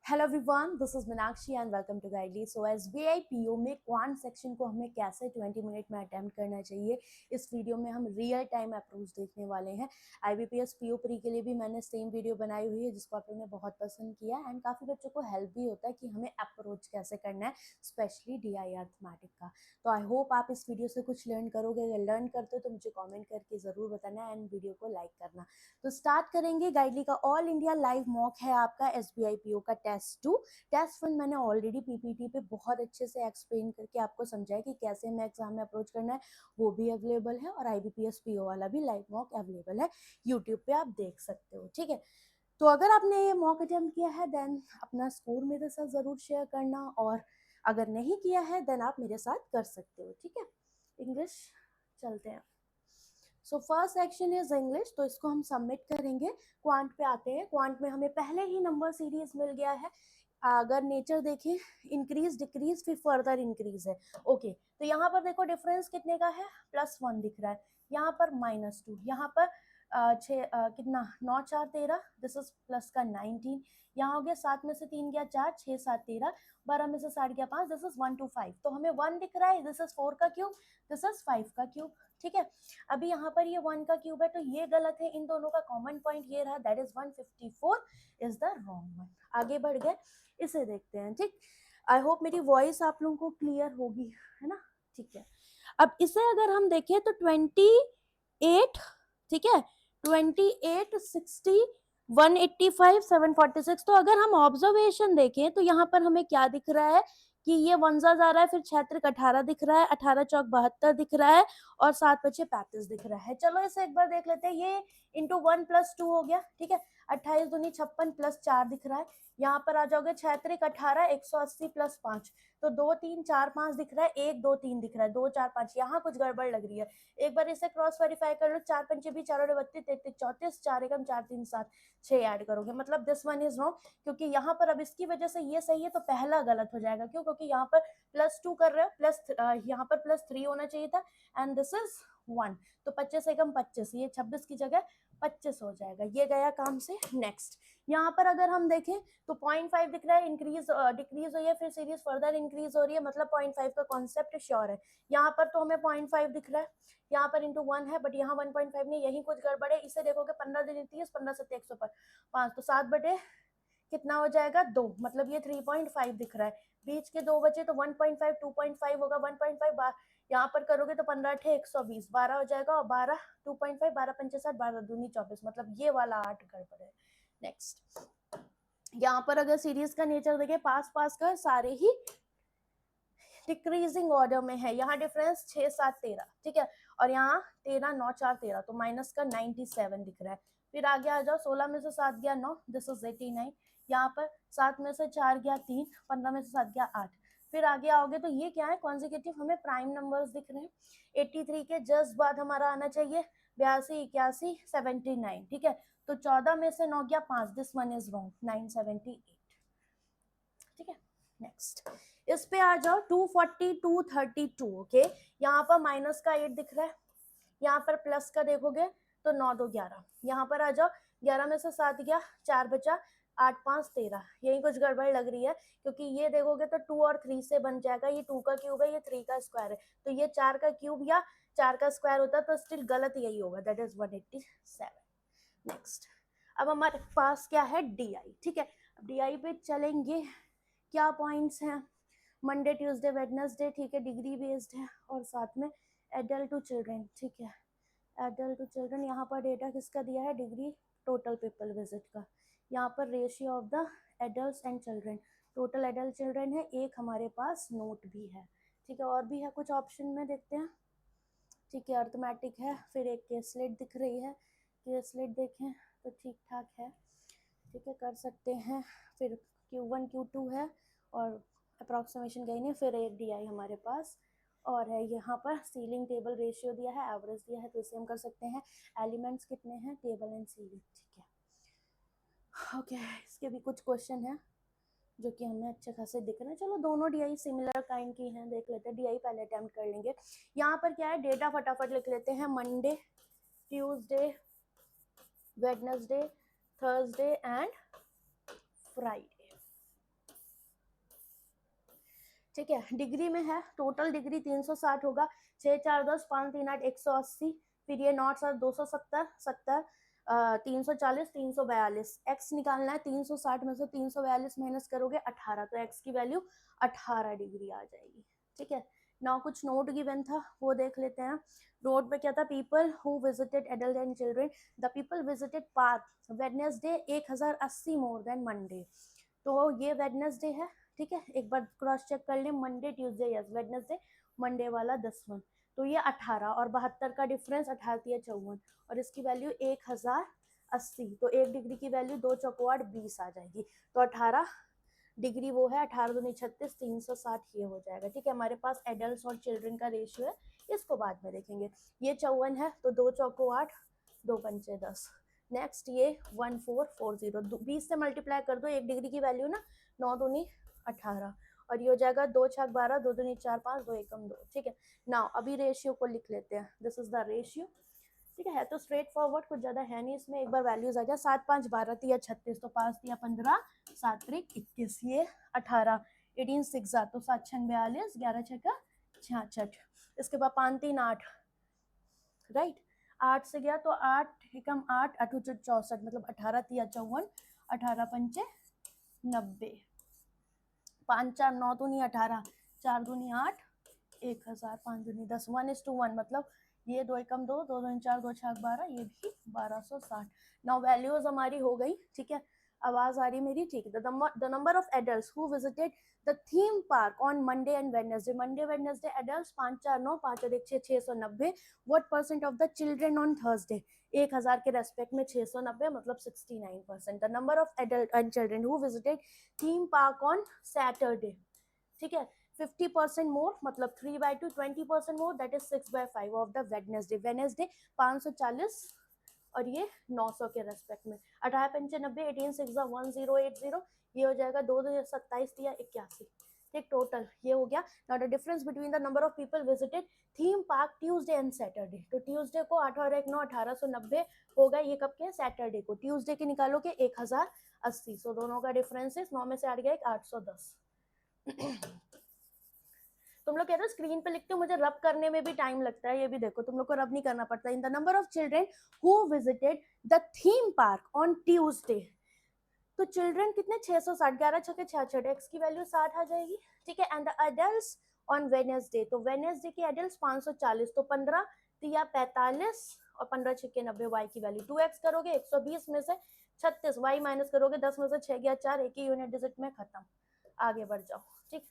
Hello everyone, this is Meenakshi and welcome to Guidely. So SBI PO में quant section को हमें कैसे 20 minute में अटेम्प्ट करना चाहिए, इस वीडियो में हम रियल टाइम अप्रोच देखने वाले हैं। आईबीपीएस पीओ प्री के लिए भी मैंने सेम वीडियो बनाई हुई है जिसको आप लोगों ने बहुत पसंद किया एंड काफ़ी बच्चों को हेल्प भी होता है कि हमें अप्रोच कैसे करना है, स्पेशली डीआई अर्थमेटिक का। तो आई होप आप इस वीडियो से कुछ लर्न करोगे। अगर लर्न करते हो तो मुझे कॉमेंट करके ज़रूर बताना एंड वीडियो को लाइक करना। तो स्टार्ट करेंगे। गाइडली का ऑल इंडिया लाइव मॉक है आपका एसबीआई पीओ का टेस्ट 1 मैंने ऑलरेडी पीपीटी पे बहुत अच्छे से एक्सप्लेन करके आपको समझाया कि कैसे हमें एग्जाम में अप्रोच करना है, वो भी अवेलेबल है। और आईबीपीएस पीओ वाला भी लाइव मॉक अवेलेबल है, यूट्यूब पे आप देख सकते हो। ठीक है, तो अगर आपने ये मॉक अटेम्प्ट किया है देन अपना स्कोर मेरे साथ ज़रूर शेयर करना, और अगर नहीं किया है देन आप मेरे साथ कर सकते हो। ठीक है, इंग्लिश चलते हैं। So first section is English, तो इसको हम सबमिट करेंगे। क्वांट पे आते हैं। क्वांट में हमें पहले ही नंबर सीरीज मिल गया है। अगर नेचर देखें, इंक्रीज डिक्रीज फिर फर्दर इंक्रीज है। ओके, तो यहाँ पर देखो डिफरेंस कितने का है, +1 दिख रहा है। यहाँ पर -2, यहाँ पर कितना 9 4 13, दिस इज प्लस का 19। यहाँ हो गया 7 में से 3 गया 4, 6 7 13, 12 में से 60 गया 5, दिस इज 1 2 5। तो हमें 1 दिख रहा है, दिस इज 4 का क्यूब, दिस इज 5 का क्यूब। ठीक है, अभी यहाँ पर ये 1 का क्यूब है तो ये गलत है। इन दोनों का कॉमन पॉइंट ये रहा, that is 154 is the wrong one. आगे बढ़ गए, इसे देखते हैं। ठीक, आई होप मेरी वॉइस आप लोगों को क्लियर होगी, है ना। ठीक है, अब इसे अगर हम देखें तो 28, ठीक है, 28 60 185 746। तो अगर हम ऑब्जर्वेशन देखें तो यहाँ पर हमें क्या दिख रहा है कि ये 1 जा रहा है, फिर 6 18 दिख रहा है, 18 चौक 72 दिख रहा है, और 7 बचे 35 दिख रहा है। चलो इसे एक बार देख लेते हैं। ये इंटू 1 + 2 हो गया। ठीक है, 28 दूनी 56 +4 दिख रहा है। यहाँ पर आ जाओगे 6 18 180 +5, तो 2 3 4 5 दिख रहा है, 1 2 3 दिख रहा है, 2 4 5। यहाँ कुछ गड़बड़ लग रही है, एक बार इसे क्रॉस वेरीफाई कर लो। 4 पंचे भी 4 और 32 33 34, 4 एकम 4 3 7 6 ऐड करोगे, मतलब दिस वन इज रॉन्ग। क्योंकि यहाँ पर अब इसकी वजह से ये सही है तो पहला गलत हो जाएगा। क्यों? क्योंकि यहाँ पर +2 कर रहे हो, यहाँ पर +3 होना चाहिए था, एंड दिस इज 1। तो 25 एकम 25, ये 26 की जगह 25 हो जाएगा। ये गया काम से। नेक्स्ट, यहाँ पर अगर हम देखें तो 0.5 दिख रहा है, इंक्रीज डिक्रीज हुई है, फिर सीरीज फर्दर इंक्रीज हो रही है, मतलब 0.5 का कॉन्सेप्ट श्योर है। यहाँ पर तो हमें 0.5 दिख रहा है, यहाँ पर इंटू 1 है, बट यहाँ 1.5 नहीं, यही कुछ गड़बड़ है। इसे देखोगे 15 दिन 30, 15 7 105, तो 7 बटे कितना हो जाएगा 2, मतलब ये 3.5 दिख रहा है। बीच के 2 बचे तो 1.5 2.5 होगा। 1.5 यहाँ पर करोगे तो 15 8 120, 12 हो जाएगा, और 12 2.5, 12 पंचे 60, 12 दूनी 24, मतलब ये वाला 8 गड़बड़ है। नेक्स्ट, यहाँ पर अगर सीरीज का नेचर देखें, पास पास का सारे ही डिक्रीजिंग ऑर्डर में है। यहाँ डिफरेंस 6 7 13, ठीक है, और यहाँ 13 9 4 13, तो माइनस का 97 दिख रहा है। फिर आगे आ जाओ, 16 में से 7 गया 9, दिस इज 89। यहाँ पर 7 में से 4 गया 3, 15 में से 7 गया 8। फिर आगे आओगे तो ये क्या है, कॉन्जिक्यूटिव हमें प्राइम नंबर्स दिख रहे हैं। 83 के जस्ट बाद हमारा आना चाहिए 82 81 79, ठीक है। तो 14 में से 9 गया 5, दिस वन इज रॉन्ग, 978। ठीक है, नेक्स्ट इस पे आ जाओ, 240 232, ओके। यहाँ पर माइनस का 8 दिख रहा है, यहाँ पर प्लस का देखोगे तो 9 2 11। यहाँ पर आ जाओ, 11 में से 7 गया, 4 बचा, 8 5 13। यही कुछ गड़बड़ लग रही है, क्योंकि ये देखोगे तो 2 और 3 से बन जाएगा। ये 2 का क्यूब है, ये 3 का स्क्वायर है, तो ये 4 का क्यूब या 4 का स्क्वायर होता तो स्टिल गलत यही होगा, दैट इज 187। नेक्स्ट, अब हमारे पास क्या है, डी आई। ठीक है, अब डी आई पे चलेंगे। क्या पॉइंट्स हैं, मंडे ट्यूसडे वेडनेसडे, ठीक है, डिग्री बेस्ड है, और साथ में एडल्ट टू चिल्ड्रन। ठीक है, एडल्ट टू चिल्ड्रन, यहाँ पर डेटा किसका दिया है, डिग्री टोटल पीपल विजिट का। यहाँ पर ratio of the adult and children, total adult children है, एक हमारे पास नोट भी है। ठीक है, और भी है कुछ ऑप्शन में, देखते हैं। ठीक है, अर्थमेटिक है, फिर एक केसलेट दिख रही है, केसलेट देखें तो ठीक ठाक है। ठीक है, कर सकते हैं। फिर Q1 Q2 है, और अप्रॉक्सीमेशन गई नहीं, फिर एक डी आई हमारे पास और है। यहाँ पर सीलिंग टेबल रेशियो दिया है, एवरेज दिया है, तो इसे हम कर सकते हैं। एलिमेंट्स कितने हैं, टेबल एंड सीलिंग। ठीक है, ओके, इसके भी कुछ क्वेश्चन है जो कि हमें अच्छे खासे दिख रहे हैं। चलो दोनों डीआई सिमिलर काइंड की हैं, देख लेते हैं। डीआई पहले अटेम्प्ट कर लेंगे। यहाँ पर क्या है, डेटा फटाफट लिख लेते हैं। Monday Tuesday Wednesday Thursday and Friday. ठीक है। डिग्री में है, टोटल डिग्री 360 होगा, 6 4 10 5 3 8 180, फिर ये नॉट सर 270 70 340 342, एक्स निकालना है, 360 में से 342 माइनस करोगे 18, तो एक्स की वैल्यू 18 डिग्री आ जाएगी। ठीक है ना। कुछ नोट गिवन था वो देख लेते हैं। रोड पे क्या था, people who visited adult and children, the people visited park Wednesday 1080 more than Monday. तो ये वेडनेसडे है, ठीक है। एक बार क्रॉस चेक कर ले, Monday Tuesday yes, Wednesday Monday वाला 10 तो ये 18 और 72 का डिफरेंस 18 या 54 और इसकी वैल्यू 1080, तो 1 डिग्री की वैल्यू 2 चौको 8 20 आ जाएगी। तो 18 डिग्री वो है, 18 दूनी 36, 360 ये हो जाएगा। ठीक है, हमारे पास एडल्ट और चिल्ड्रन का रेशियो है, इसको बाद में देखेंगे। ये 54 है तो 2 चौको 8, 2 पंचे 10। नेक्स्ट ये 1440, 20 से मल्टीप्लाई कर दो, 1 डिग्री की वैल्यू ना 9 दूनी 18 और ये हो जाएगा 2 छक 12, 2 दूनी 4 5, 2 एकम 2। ठीक है ना, अभी रेशियो को लिख लेते हैं, दिस इज द रेशियो। ठीक है तो स्ट्रेट फॉरवर्ड, कुछ ज्यादा है नहीं इसमें। एक बार वैल्यूज आ जाए, 7 5 12 3 36, तो 5 3 15, 7 3 21, ये 18, 18 6 तो 7 6 42, 11 6 66, इसके बाद 5 3 8, राइट 8 से गया तो 8 एकम 8 8 64, मतलब 18 3 54, 18 पंचे 90, 5 4 9 दूनी 18, 4 दूनी 8, 1000, 5 दूनी 10, 1:1, मतलब ये 2 एकम 2, 2 दूनी 4, 2 छक 12, ये भी 1260। नाउ वैल्यूज हमारी हो गई। ठीक है, आवाज आ रही मेरी? ठीक है। The number of adults who visited the theme park on Monday and Wednesday, Monday Wednesday adults 5 4 9, 5 और 1 6, 690। What percent of the children on Thursday, 1000 के रेस्पेक्ट में 690, मतलब 69%। The number of adult and children who visited theme park on Saturday, ठीक है 50% more, मतलब 3/2, 20% more, that is 6/5 of the Wednesday. Wednesday 540 और ये 900 के रेस्पेक्ट में। 18 पंचे 90, 18 6 1080, ये हो जाएगा 2 2 27 या 81। ठीक, टोटल ये हो गया। Now the difference between the number of people visited theme park Tuesday and Saturday, तो ट्यूसडे को 8 और 1 9, 1890 होगा। ये कब के? सैटरडे को। ट्यूसडे के निकालोगे 1080, सो दोनों का डिफरेंस है 9 में से 8 गया 810। तुम लोग कहते हो स्क्रीन पे लिखते हो, मुझे रब करने में भी टाइम लगता है, ये भी देखो तुम लोग को रब नहीं करना पड़ता। In the number of children who visited the theme park on Tuesday, तो चिल्ड्रन कितने 660, 11 छके 66, एक्स की वैल्यू 60 आ जाएगी। ठीक है, and the adults on Wednesday, तो वेडनेसडे के एडल्ट्स 540, तो 15 तिया 45 और 15 छके 90, वाई की वैल्यू 2x करोगे 120 में से 36, वाई माइनस करोगे 10 में से 6 गया 4, एक ही यूनिट डिजिट में खत्म। आगे बढ़ जाओ। ठीक,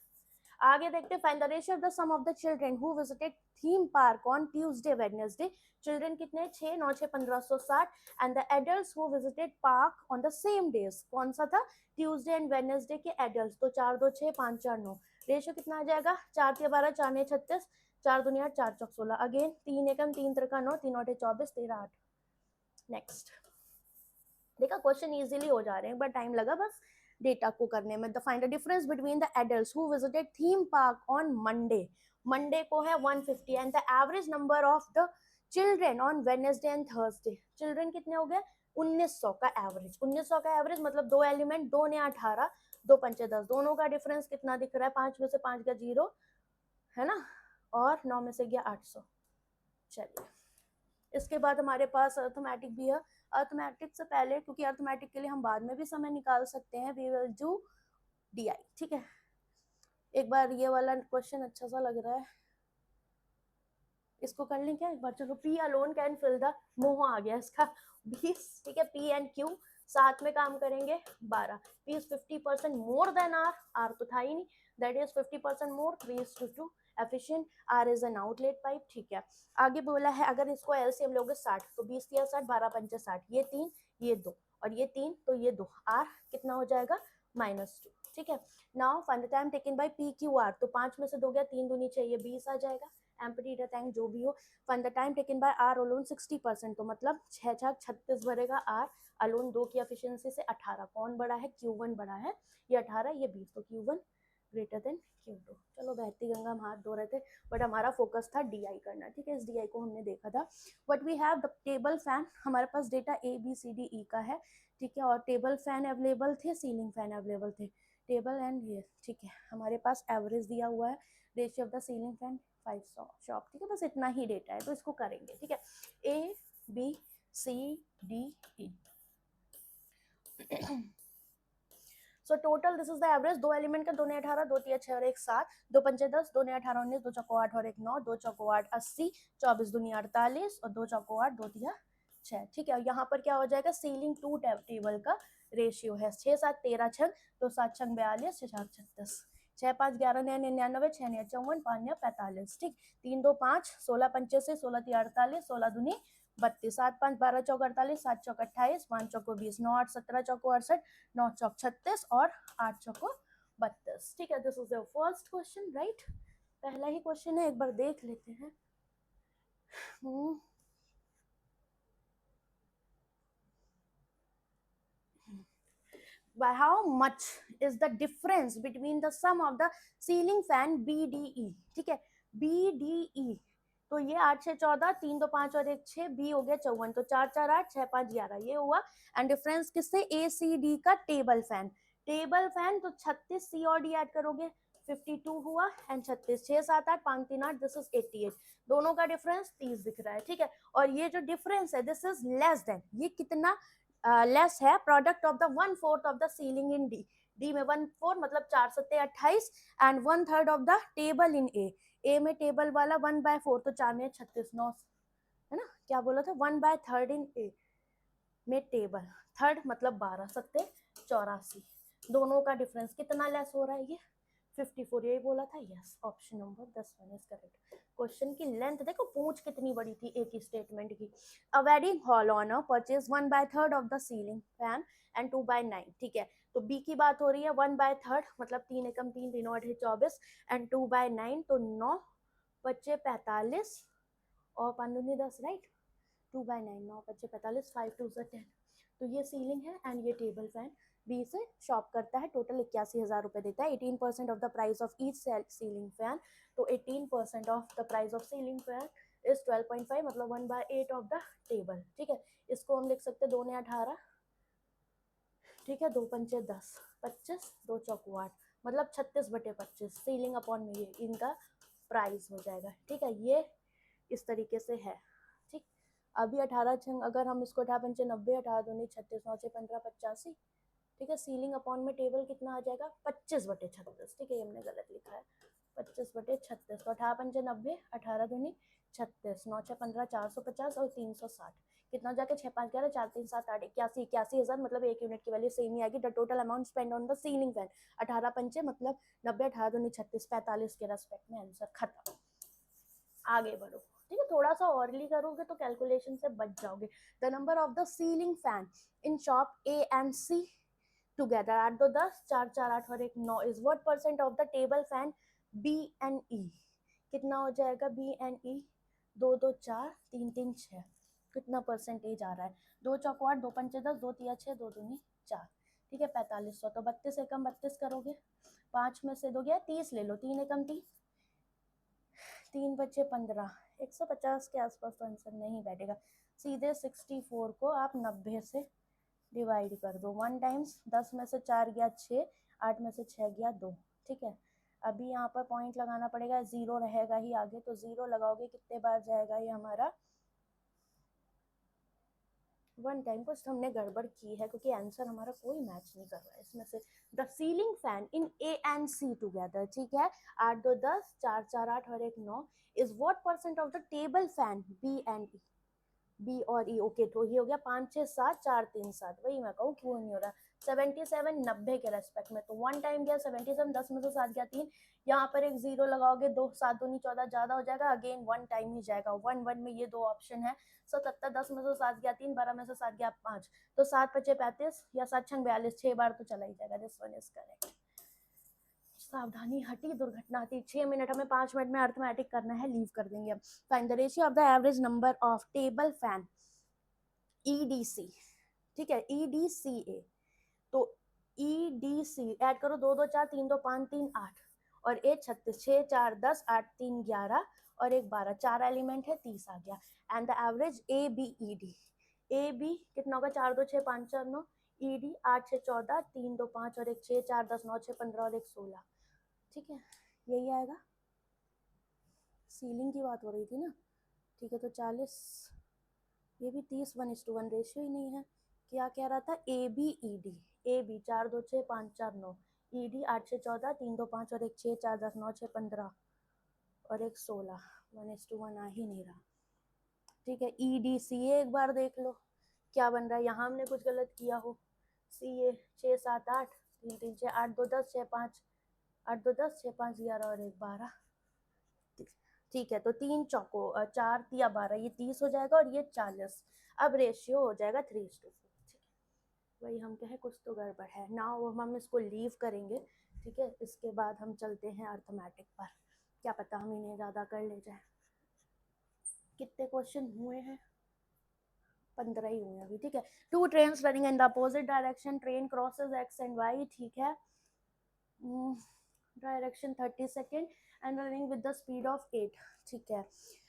आगे देखते हैं। Find the ratio of the sum of the children who visited theme park on Tuesday Wednesday, children कितने 6 9 6 1560, and the adults who visited park on the same days, कौन सा था? ट्यूसडे एंड वेडनेसडे के एडल्ट्स, तो 4 2 6 5 4 9, ratio कितना आ जाएगा? 4 3 12, 4 9 36, 4 दुनिया 4 चौक 16, again 3 एकम 3 Trika 9, 3 8 24, 13 8। Next, देखा क्वेश्चन इजीली हो जा रहे हैं, बट टाइम लगा बस डेटा को करने में। The find the difference between the adults who visited theme park on Monday, Monday को है 150, and the average number of the children on Wednesday and Thursday, children कितने हो गए? 1900 का एवरेज। 1900 का एवरेज मतलब 2 एलिमेंट, 2 ने 18, 2 पंचे 10, दोनों का डिफरेंस कितना दिख रहा है? 5 में से 5 गया 0 है ना, और 9 में से गया 800। चलिए, इसके बाद हमारे पास अर्थमेटिक भी है। अर्थमेटिक से पहले, क्योंकि अर्थमेटिक के लिए हम बाद में भी समय निकाल सकते हैं, वी विल डू डीआई। ठीक है, एक बार ये वाला क्वेश्चन अच्छा सा लग रहा है, इसको कर लें क्या एक बार? चलो, P alone can fill the, मोह आ गया इसका 20। ठीक है, पी एंड क्यू साथ में काम करेंगे 12। P is 50% more than R, R तो था ही नहीं, that is 50% more, 3:2 efficient, R is an outlet pipe. ठीक है, आगे बोला है अगर इसको एलसीएम लोगे 60, तो 20 या 60, 12 पंचे 60, ये 3 ये 2 और ये 3 तो ये 2, आर कितना हो जाएगा? -2। ठीक है, now find the time taken by P Q R, तो 5 में से 2 गया, 3 दूनी 6, ये 20 आ जाएगा। एम्प्टी टैंक जो भी हो। Find the time taken by R alone 60%, तो मतलब 6 6 36 भरेगा आर अलोन, 2 की एफिशिएंसी से 18, कौन बड़ा है? Q1 बड़ा है, ये 18 ये 20, तो Q1 ग्रेटर देन Q2। चलो बहती गंगा हम हाथ धो रहे थे, बट हमारा फोकस था DI करना, ठीक है। इस DI को हमने देखा था। But we have the table fan, हमारे पास डेटा ABCDE का है, ठीक है। और टेबल फैन अवेलेबल थे, सीलिंग फैन अवेलेबल थे, टेबल एंड ये, ठीक है। हमारे पास एवरेज दिया हुआ है, ratio of the ceiling fan 5 shop, ठीक है। बस इतना ही डेटा है, तो इसको करेंगे, ठीक है। ABCDE so total this is the average. 2 element का 2 ने 18, 2 तिया 6 और 1 7, 2 पंचे 10, 2 ने 18 19, 2 चौको 8 और 1 9, 2 चौको 8 80, 24 दूनी 48 और 2 चौको 8, 2 तिया 6, ठीक है। यहाँ पर क्या हो जाएगा, सीलिंग टू टेबल का रेशियो है 6 7 13 6, 2 7 6 42, 6 4 36, 6 5 11 9 99, 6 9 54, 5 9 45, ठीक। 3 2 5, 16 पंचे से 16 तिया 48, 16 दूनी 32, 7 5 12 चौक 48, 7 चौक 28, 5 चौको 20, 9 8 17 चौको 68, 9 चौक 36 और 8 चौको 32, ठीक है। This is the first question, right. पहला ही क्वेश्चन है, एक बार देख लेते हैं। By how much is the difference between the sum of the ceiling fan BDE, ठीक है। BDE तो ये 8 6 14, 3 2 5 और 1 6, बी हो गया 54, तो 4 4 8, 6 5 11 ये हुआ। एंड डिफरेंस किससे, ACD का टेबल फैन, टेबल फैन तो 36 C और D ऐड करोगे 52 हुआ, एंड 36 6 7 8 5 3 8, दिस इज 88, दोनों का डिफरेंस 30 दिख रहा है, ठीक है। और ये जो डिफरेंस है दिस इज लेस देन, ये कितना लेस है, product of the 1/4 of the ceiling in D में 1/4 मतलब 4 7 28, and 1/3 of the table in A में टेबल वाला 1/4, तो 4 में 36 9, है ना। क्या बोला था, 1/3 इन ए में टेबल, थर्ड मतलब 12 7 84, दोनों का डिफरेंस कितना लेस हो रहा है, ये 54, यही बोला था, yes, option number 10 is correct. Question की लेंथ देखो, पूंछ कितनी बड़ी थी एक ही स्टेटमेंट की। A wedding hall owner purchase 1/3 of the ceiling fan and 2/9, ठीक है। तो बी की बात हो रही है, 1/3 मतलब 3 एकम 3 तीनों 8 24, एंड 2/9 तो 9 बच्चे 45 और 5 दूनी 10, राइट। 2/9 9 बच्चे 45, 5 2 10, तो ये सीलिंग है एंड ये टेबल फैन बी से शॉप करता है, टोटल 81,000 रुपए देता है। 18% of the price of each ceiling fan, तो 18% of the price of ceiling fan is 12.5 मतलब 1/8 ऑफ द टेबल, ठीक है। इसको हम लिख सकते हैं 2 ने 18, ठीक है, 2 पंचे 10 25, 2 चौको 8 मतलब 36/25, सीलिंग अपॉन में ये इनका प्राइस हो जाएगा, ठीक है। ये इस तरीके से है, ठीक। अभी 18 छंग अगर हम इसको 18 पंचे 90, 18 दूनी 36, 9 6 15 85, ठीक है। सीलिंग अपॉन में टेबल कितना आ जाएगा, 25/36, ठीक है, ये हमने गलत लिखा है, 25/36, तो 18 पंचे 90, 18 दूनी 36, 9 6 15, 450 और 360, कितना जाके 6 5 11 4 3 7 8 81, 81,000 मतलब एक यूनिट की वैल्यू सेम ही आएगी। The total amount spend on the ceiling fan 18 पंचे मतलब 90, 18 दूनी 36, 45 के रेस्पेक्ट में आंसर खत्म। आगे बढ़ो, ठीक है। थोड़ा सा ऑरली करोगे तो कैलकुलेशन से बच जाओगे। The number of the ceiling fan in shop A and C together 8 2 10, 4 4 8 और 1 9 is what percent of the table fan B and E, कितना हो जाएगा B and E, 2 2 4 3 3 6, कितना परसेंटेज आ रहा है, 2 चौको 8, 2 पंचे 10, 2 तिया 6, 2 दूनी 4, ठीक है। 4500, तो 32 एकम 32 करोगे, 5 में से 2 गया 30 ले लो, 3 एकम 3, 3 बचे 15, 150 के आसपास तो आंसर नहीं बैठेगा। सीधे 64 को आप 90 से डिवाइड कर दो, 1 टाइम्स 10 में से 4 गया 6, 8 में से 6 गया 2, ठीक है। अभी यहाँ पर पॉइंट लगाना पड़ेगा, जीरो रहेगा ही आगे, तो जीरो लगाओगे कितने बार जाएगा ये हमारा, 1 टाइम। कुछ हमने गड़बड़ की है क्योंकि आंसर हमारा कोई मैच नहीं कर रहा है इसमें से। The ceiling fan in A and C together, ठीक है, 8 2 10, 4 4 8 और 1 9 is what percent of the table fan B and E, B और ई, ओके। तो ये हो गया 5 6 7 4 3 7, वही मैं कहूँ क्यों नहीं हो रहा, 77 90 के रेस्पेक्ट में, तो 1 टाइम गया 77, 10 में से 7 गया 3, यहाँ पर एक जीरो लगाओगे, 2 7 दूनी 14 ज्यादा हो जाएगा, अगेन 1 टाइम ही जाएगा, 1 1 में ये 2 ऑप्शन है, 77 10 में से 7 गया 3, 12 में से 7 गया 5, तो 7 5 35 या 7 6 42, 6 बार तो चला ही जाएगा, दिस वन इज करेक्ट। सावधानी हटी दुर्घटना हटी। 6 मिनट हमें 5 मिनट में अर्थमेटिक करना है, लीव कर देंगे अब। Find the ratio of the average number of table fan EDC, ठीक है, EDCA, तो EDCA सी ऐड करो, 2 2 4 3 2 5 3 8 और 1 36, 6 4 10 8 3 11 और 1 12, 4 एलिमेंट है, 30 आ गया। And the average A B E D, A B कितना होगा, 4 2 6 5 4 9, ई डी 8 6 14 3 2 5 और 1 6 4 10 9 6 15 और 1 16, ठीक है, यही आएगा। सीलिंग की बात हो रही थी ना, ठीक है, तो 40, ये भी 30:1 रेशियो ही नहीं है। क्या कह रहा था, A B E D, A B 4 2 6 5 4 9, E D 8 6 14 3 2 5 और 1 6 4 10 9 6 15 और 1 16, 1:1 आ ही नहीं रहा, ठीक है। ई डी सी ए एक बार देख लो क्या बन रहा है, यहाँ हमने कुछ गलत किया हो। सी ए 6 7 8 3 3 6 8 2 10 6 5 8 2 10 6 5 11 और 1 12, ठीक है। तो 3 चौको 4 या 12, ये 30 हो जाएगा और ये 40। अब रेशियो हो जाएगा 3:4, ठीक है। वही हम कहे कुछ तो गड़बड़ है ना, हम इसको लीव करेंगे, ठीक है। इसके बाद हम चलते हैं अर्थमेटिक पर, क्या पता हम इन्हें ज़्यादा कर ले जाए। कितने क्वेश्चन हुए हैं, 15 ही हुए अभी, ठीक है। 2 trains running in the opposite direction, train crosses X and Y, ठीक है। Direction 30 second and running with the speed of 8, ठीक है।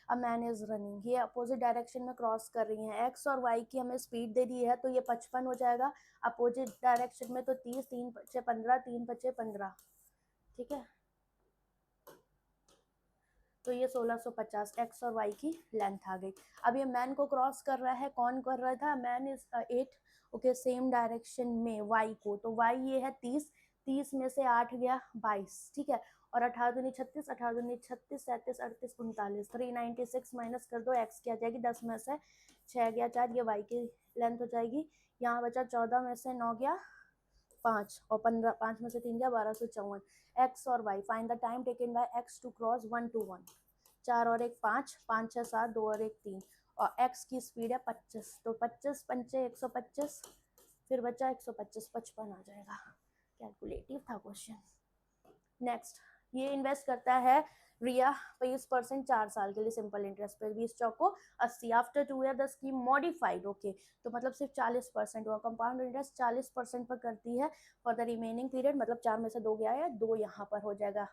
अ मैन इज रनिंग, ये अपोजिट डायरेक्शन में क्रॉस कर रही हैं, एक्स और वाई की हमें स्पीड दे दी है, तो ये 55 हो जाएगा अपोजिट डायरेक्शन में, तो 30 3 5 15 3 5 15, ठीक है। तो ये 1650 एक्स और वाई की लेंथ आ गई। अब ये मैन को क्रॉस कर रहा है, कौन कर रहा था, man is 8, okay, same direction में वाई को, तो वाई ये है 30, 30 में से 8 गया 22, ठीक है। और 18 दूनी 36, 18 दूनी 36, 37 38 39, 396 माइनस कर दो, एक्स की आ जाएगी 10 में से 6 गया 4, ये वाई की लेंथ हो जाएगी। यहाँ बचा 14 में से 9 गया 5 और 15, 5 में से 3 गया 1254। एक्स और Y, find the time taken by X to cross 1 to 1, 4 और 1 5, 5 6 7 2 और 1 3, और एक्स की स्पीड है 25, तो 25 पंचे 125, फिर बचा 125, 55 आ जाएगा। कैलकुलेटिव था क्वेश्चन। नेक्स्ट, ये इन्वेस्ट करता है रिया 20% 4 साल के लिए सिंपल इंटरेस्ट पे, 20 चौको 80, after 2 year the scheme modified, okay, तो मतलब सिर्फ 40% हुआ, कंपाउंड इंटरेस्ट 40% पर करती है फॉर द रिमेनिंग पीरियड, मतलब 4 में से 2 गया है, 2 यहाँ पर हो जाएगा।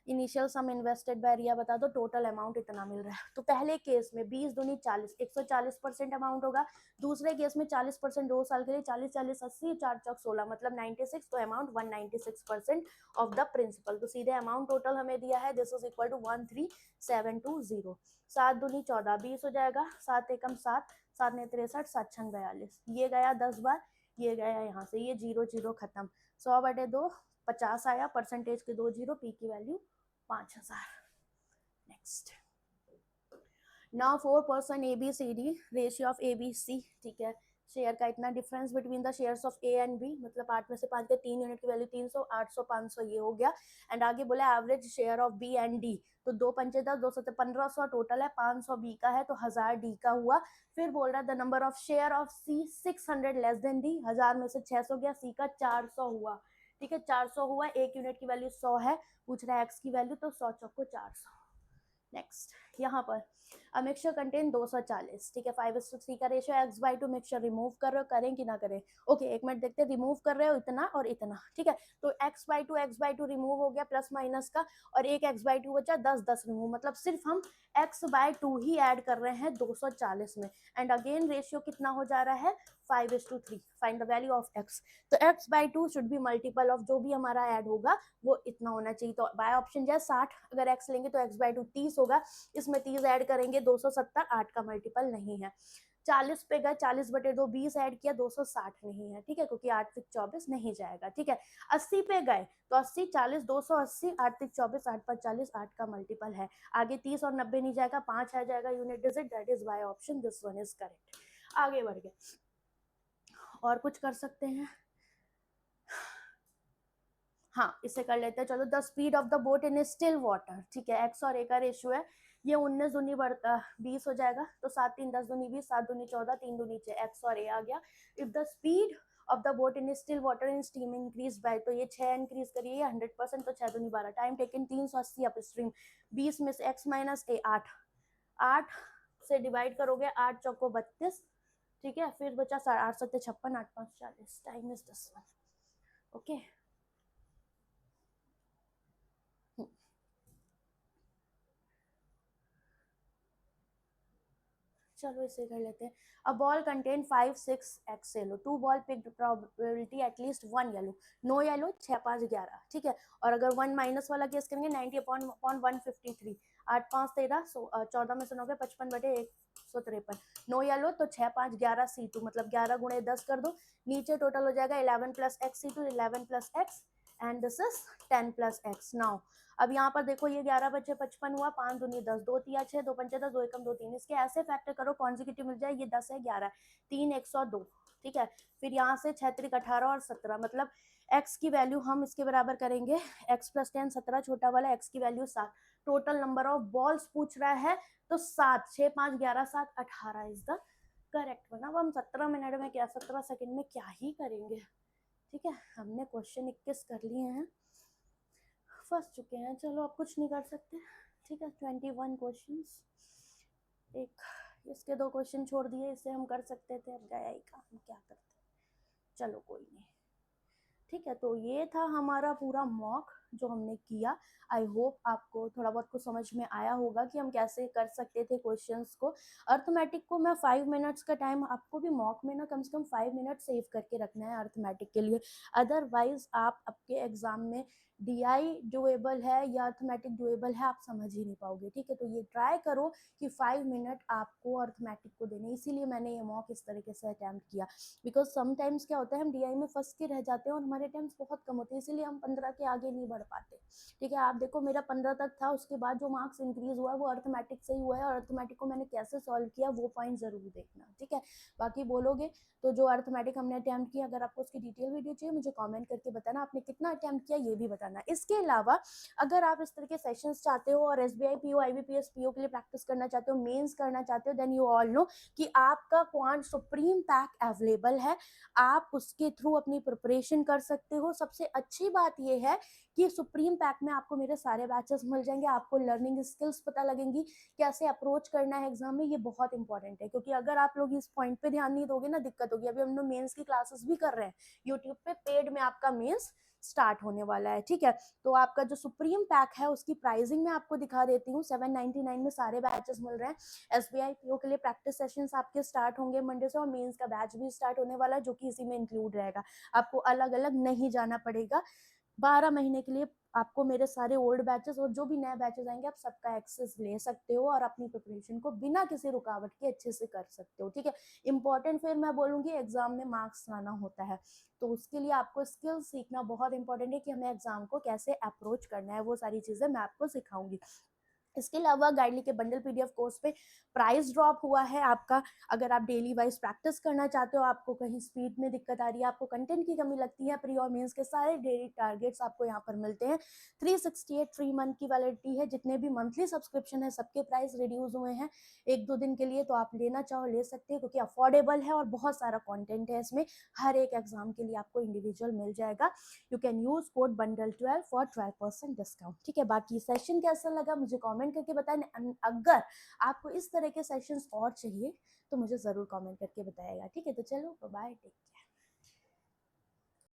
इनिशियल सम इन्वेस्टेड बाय रिया बता दो, टोटल अमाउंट इतना मिल रहा है। तो पहले केस में 20 दूनी 40, 140% अमाउंट होगा। दूसरे केस में 40% 2 साल के लिए, 40 40 80, 4 चौक 16, मतलब 96, तो अमाउंट 196% ऑफ द प्रिंसिपल। तो सीधे अमाउंट टोटल हमें दिया है, दिस इज इक्वल टू 13720। 7 दूनी 14, 20 हो जाएगा, 7 एकम 7, 7 ने 63, 7 छंग 42, ये गया 10 बार, ये गया यहाँ से, ये 0 0 खत्म, 100/2 50 आया, परसेंटेज के 2 0, पी की value 5000। Next, now 4% ABCD, ratio of ABC, ठीक है। शेयर का इतना difference between the shares of A and B, मतलब 8 में से 5 के 3 यूनिट की वैल्यू 300, 800 500 ये हो गया। एंड आगे बोला average share of B and D, तो 2 पंचे 10, 2 7 1500 टोटल है, 500 B का है तो 1000 D का हुआ। फिर बोल रहा है the number of share of C 600 less than D, 1000 में से 600 गया, C का 400 हुआ, ठीक है, 400 हुआ, 1 यूनिट की वैल्यू 100 है, पूछ रहा है X की वैल्यू, तो 100 चौको 400। नेक्स्ट, यहाँ पर अ मिक्सचर कंटेन 240, ठीक है, 5:3 का रेशियो, x/2 मिक्सचर रिमूव कर रहे हो, करें कि ना करें, ओके, एक मिनट देखते हैं, रिमूव कर रहे हो इतना और इतना, ठीक है, तो x/2 रिमूव हो गया प्लस माइनस का, और एक x/2 बचा, 10 10 रिमूव, मतलब सिर्फ हम x/2 ही ऐड कर रहे हैं 240 में। एंड अगेन रेशियो कितना हो जा रहा है, 5:3, find the value of x, तो x/2 should be multiple of जो भी हमारा ऐड होगा वो इतना होना चाहिए। तो बाय ऑप्शन जो है 60, अगर x लेंगे तो x/2 30 होगा, इसमें 30 ऐड करेंगे 270, 8 का मल्टीपल नहीं है। 40 पे गए, 40/2 20 ऐड किया, 260 नहीं है, ठीक है, क्योंकि 8 3 24 नहीं जाएगा, ठीक है। 80 पे गए तो 80 40 280, 8 3 24, 8 5 40, 8 का मल्टीपल है। आगे 30 और 90 नहीं जाएगा, 5 आ जाएगा unit digit, that is by option, this one is correct. आगे बढ़ गए, और कुछ कर सकते हैं, हाँ इसे कर लेते हैं, चलो। The speed of the boat in still water, ठीक है, x और a का रेशियो है, ये 19 दूनी 20 हो जाएगा, तो 7 3 10 दूनी 20, 7 दूनी 14, 3 दूनी 6, x और a आ गया। If the speed of the boat in still water in steam increase by, तो ये 6 इंक्रीज करिए 100%, तो 6 दूनी 12, टाइम टेकन 380 अप स्ट्रीम, 20 में से x माइनस a 8, 8 से डिवाइड करोगे, 8 चौको 32, ठीक है, फिर बचा 8 7 56, 8 5 40, time is this one, okay. चलो इसे कर लेते हैं। A ball contain 5 6 X yellow, 2 ball picked, probability at least 1 yellow, no yellow, 6 5 11, ठीक है। और अगर 1 माइनस वाला केस करेंगे 90 अपॉन 153, 8 5 13, 14 में से 9 गए 55 बटे 153, नो येलो, तो 6 5 11 C2, मतलब 11 गुणे 10 कर दो, नीचे टोटल हो जाएगा 11 plus x C2, 11 plus x, and this is 10 plus x. Now अब यहाँ पर देखो ये 11 बचे 55 हुआ, 5 दूनी 10, 2 तिया 6, 2 पंचे 10, 2 एकम 2 3, इसके ऐसे फैक्टर करो कॉन्जिक्यूटिव मिल जाए, ये 10 है 11, 3 102, ठीक है। फिर यहाँ से 6 3 18 और 17, मतलब x की वैल्यू हम इसके बराबर करेंगे x प्लस 10 17, छोटा वाला x की value 7, total number of balls पूछ रहा है तो 7, 6 5 11 7 18 इज द करेक्ट वन। अब हम 17 मिनट में क्या 17 सेकंड में क्या ही करेंगे, ठीक है। हमने क्वेश्चन 21 कर लिए हैं, फंस चुके हैं, चलो अब कुछ नहीं कर सकते, ठीक है। 21 क्वेश्चंस, एक इसके 2 क्वेश्चन छोड़ दिए, इससे हम कर सकते थे, अब गया ही काम, क्या करते, चलो कोई नहीं, ठीक है। तो ये था हमारा पूरा मॉक जो हमने किया। आई होप आपको थोड़ा बहुत कुछ समझ में आया होगा कि हम कैसे कर सकते थे क्वेश्चंस को। अर्थमेटिक को मैं 5 मिनट्स का टाइम, आपको भी मॉक में ना कम से कम 5 मिनट सेव करके रखना है अर्थमेटिक के लिए, अदरवाइज आप आपके एग्जाम में डीआई डुएबल है या अर्थमेटिक डुएबल है आप समझ ही नहीं पाओगे, ठीक है। तो ये ट्राई करो कि 5 मिनट आपको अर्थमेटिक को देने, इसीलिए मैंने ये मॉक इस तरीके से अटैम्प्ट किया, बिकॉज समटाइम्स क्या होता है हम डीआई में फंस के रह जाते हैं और हमारे अटेम्प्ट्स बहुत कम होते हैं, इसीलिए हम 15 के आगे नहीं बढ़ पाते, ठीक है। आप देखो मेरा 15 तक था, उसके बाद जो मार्क्स इंक्रीज हुआ है वो अर्थमेटिक से ही हुआ है, और अर्थमेटिक को मैंने कैसे सॉल्व किया वो पॉइंट जरूर देखना, ठीक है। बाकी बोलोगे तो जो अर्थमेटिक हमने अटैम्प्ट किया, अगर आपको उसकी डिटेल वीडियो चाहिए मुझे कमेंट करके बताना, आपने कितना अटैम्प्ट किया ये भी बताना। इसके अलावा अगर आप इस तरह के सेशंस चाहते हो और एसबीआई पीओ आईबीपीएस पीओ के लिए प्रैक्टिस करना चाहते हो, मेंस करना चाहते हो, देन यू ऑल नो कि आपका क्वांट सुप्रीम पैक अवेलेबल है, आप उसके थ्रू अपनी प्रिपरेशन कर सकते हो। सबसे अच्छी बात यह है कि सुप्रीम पैक में आपको मेरे सारे बैचेस मिल जाएंगे, आपको लर्निंग स्किल्स पता लगेंगी, कैसे अप्रोच करना है एग्जाम में, ये बहुत इंपॉर्टेंट है, क्योंकि अगर आप लोग इस पॉइंट पे ध्यान नहीं दोगे ना दिक्कत होगी। अभी हम लोग मेंस की क्लासेस भी कर रहे हैं यूट्यूब पे, पेड में आपका मेंस स्टार्ट होने वाला है, ठीक है। तो आपका जो सुप्रीम पैक है उसकी प्राइसिंग में आपको दिखा देती हूँ, 799 में सारे बैचेस मिल रहे हैं। एसबीआई पीओ के लिए प्रैक्टिस सेशंस आपके स्टार्ट होंगे मंडे से, और मेंस का बैच भी स्टार्ट होने वाला है जो कि इसी में इंक्लूड रहेगा, आपको अलग अलग नहीं जाना पड़ेगा। 12 महीने के लिए आपको मेरे सारे ओल्ड बैचेस और जो भी नए बैचेस आएंगे आप सबका एक्सेस ले सकते हो, और अपनी प्रिपरेशन को बिना किसी रुकावट के अच्छे से कर सकते हो, ठीक है। इंपॉर्टेंट फिर मैं बोलूंगी एग्जाम में मार्क्स लाना होता है, तो उसके लिए आपको स्किल सीखना बहुत इंपॉर्टेंट है कि हमें एग्जाम को कैसे अप्रोच करना है, वो सारी चीजें मैं आपको सिखाऊंगी। इसके अलावा गाइडली के बंडल पीडीएफ कोर्स पे प्राइस ड्रॉप हुआ है आपका, अगर आप डेली वाइज प्रैक्टिस करना चाहते हो, आपको कहीं स्पीड में दिक्कत आ रही है, आपको कंटेंट की कमी लगती है, प्री और मेंस के सारे डेली टारगेट्स आपको यहाँ पर मिलते हैं। 368 3 मंथ की वैलिडिटी है, जितने भी मंथली सब्सक्रिप्शन है सबके प्राइस रिड्यूस हुए हैं 1-2 दिन के लिए, तो आप लेना चाहो ले सकते हैं, क्योंकि अफोर्डेबल है और बहुत सारा कॉन्टेंट है इसमें, हर एक एग्जाम के लिए आपको इंडिविजुअल मिल जाएगा। यू कैन यूज कोड बंडल12 फॉर 12% डिस्काउंट, ठीक है। बाकी सेशन कैसा लगा मुझे कमेंट करके बताएं, अगर आपको इस तरह के सेशंस और चाहिए तो मुझे जरूर कमेंट करके बताएगा, ठीक है। तो चलो बाय, टेक केयर।